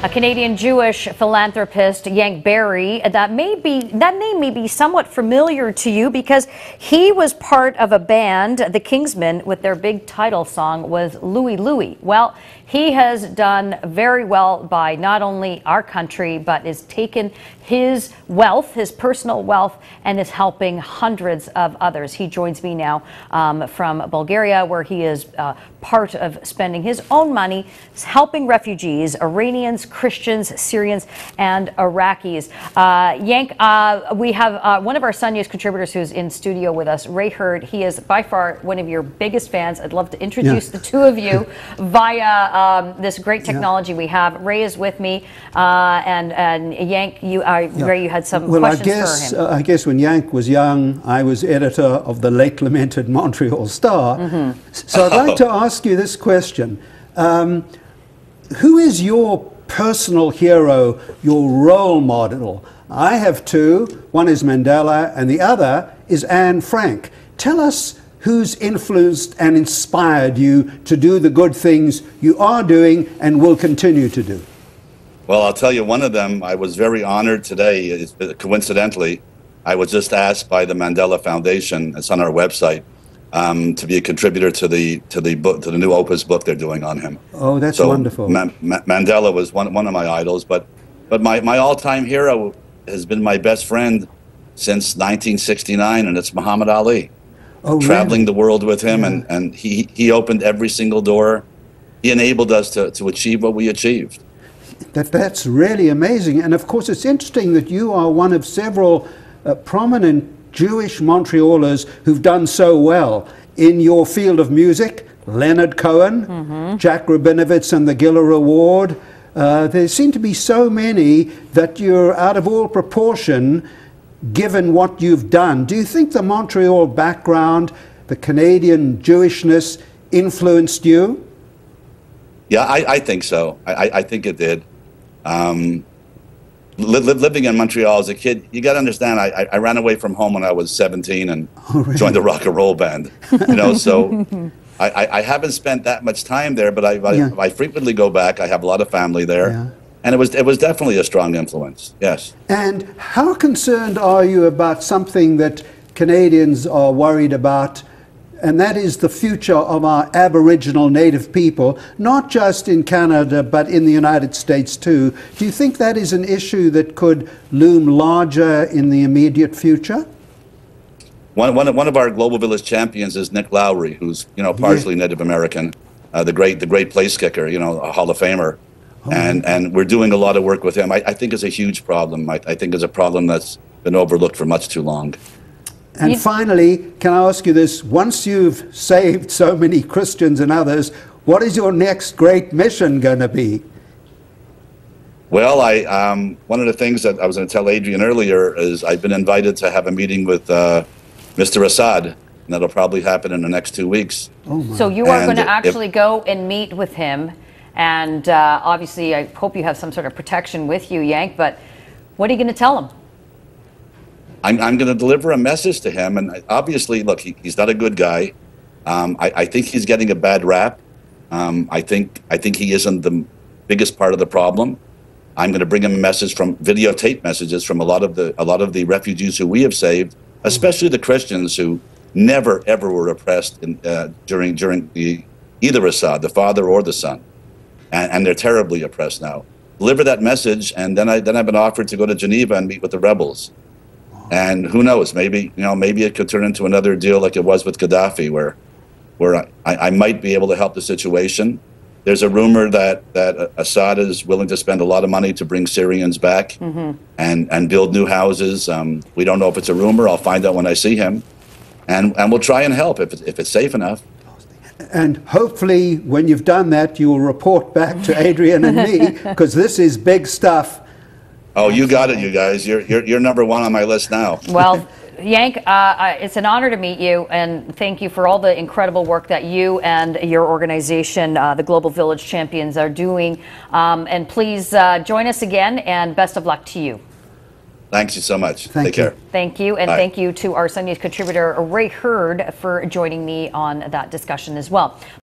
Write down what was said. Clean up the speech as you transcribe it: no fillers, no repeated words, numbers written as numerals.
A Canadian Jewish philanthropist, Yank Barry, that name may be somewhat familiar to you because he was part of a band, the Kingsmen, with their big title song was Louie Louie. Well, he has done very well by not only our country, but has taken his wealth, his personal wealth, and is helping hundreds of others. He joins me now from Bulgaria, where he is part of spending his own money helping refugees, Iranians, Christians, Syrians, and Iraqis. Yank, we have one of our Sun News contributors who's in studio with us, Ray Hurd. He is by far one of your biggest fans. I'd love to introduce the two of you via this great technology we have. Ray is with me, and Yank, Ray, you had some questions for him. I guess when Yank was young, I was editor of the late lamented Montreal Star. So I'd like to ask you this question. Who is your personal hero, your role model? I have two. One is Mandela and the other is Anne Frank. Tell us who's influenced and inspired you to do the good things you are doing and will continue to do. Well, I'll tell you, one of them, I was very honored today. Coincidentally, I was just asked by the Mandela Foundation, it's on our website, to be a contributor to the new Opus book they're doing on him. Oh, that's wonderful. Mandela was one of my idols, but my all-time hero has been my best friend since 1969, and it's Muhammad Ali. Oh, traveling really? the world with him, and he opened every single door. He enabled us to achieve what we achieved. That's really amazing. And of course, it's interesting that you are one of several prominent Jewish Montrealers who've done so well in your field of music. Leonard Cohen, Jack Rabinowitz and the Giller Award. There seem to be so many that you're out of all proportion given what you've done. Do you think the Montreal background, the Canadian Jewishness influenced you? Yeah, I think so. I think it did. Living in Montreal as a kid, you got to understand, I ran away from home when I was 17 and joined the rock and roll band. You know, so I haven't spent that much time there, but I frequently go back. I have a lot of family there. Yeah. And it was definitely a strong influence, yes. And how concerned are you about something that Canadians are worried about, and that is the future of our Aboriginal native people, not just in Canada, but in the United States too? Do you think that is an issue that could loom larger in the immediate future? One of our Global Village champions is Nick Lowry, who's, you know, partially Native American, the great place kicker, you know, a Hall of Famer. And we're doing a lot of work with him. I think it's a huge problem. I think it's a problem that's been overlooked for much too long. And finally, can I ask you this? Once you've saved so many Christians and others, what is your next great mission going to be? Well, one of the things that I was going to tell Adrian earlier is I've been invited to have a meeting with Mr. Assad, and that'll probably happen in the next 2 weeks. Oh my. So you are going to actually go and meet with him, and obviously I hope you have some sort of protection with you, Yank, but what are you going to tell him? I'm going to deliver a message to him, and obviously, look, he's not a good guy. I think he's getting a bad rap. I think he isn't the biggest part of the problem. I'm going to bring him a message from videotape messages from a lot of the refugees who we have saved, especially the Christians who never ever were oppressed during either Assad, the father or the son, and they're terribly oppressed now. Deliver that message, and then I've been offered to go to Geneva and meet with the rebels. And who knows? Maybe it could turn into another deal like it was with Gaddafi, where I might be able to help the situation. There's a rumor that Assad is willing to spend a lot of money to bring Syrians back and build new houses. We don't know if it's a rumor. I'll find out when I see him, and we'll try and help if it's safe enough. And hopefully, when you've done that, you will report back to Adrian and me, because this is big stuff. Oh, you got it, you guys. You're number one on my list now. Well, Yank, it's an honor to meet you, and thank you for all the incredible work that you and your organization, the Global Village Champions, are doing. And please join us again, and best of luck to you. Thanks you so much. Take care. Thank you, and Bye. thank you to our Sun News contributor, Ray Hurd, for joining me on that discussion as well.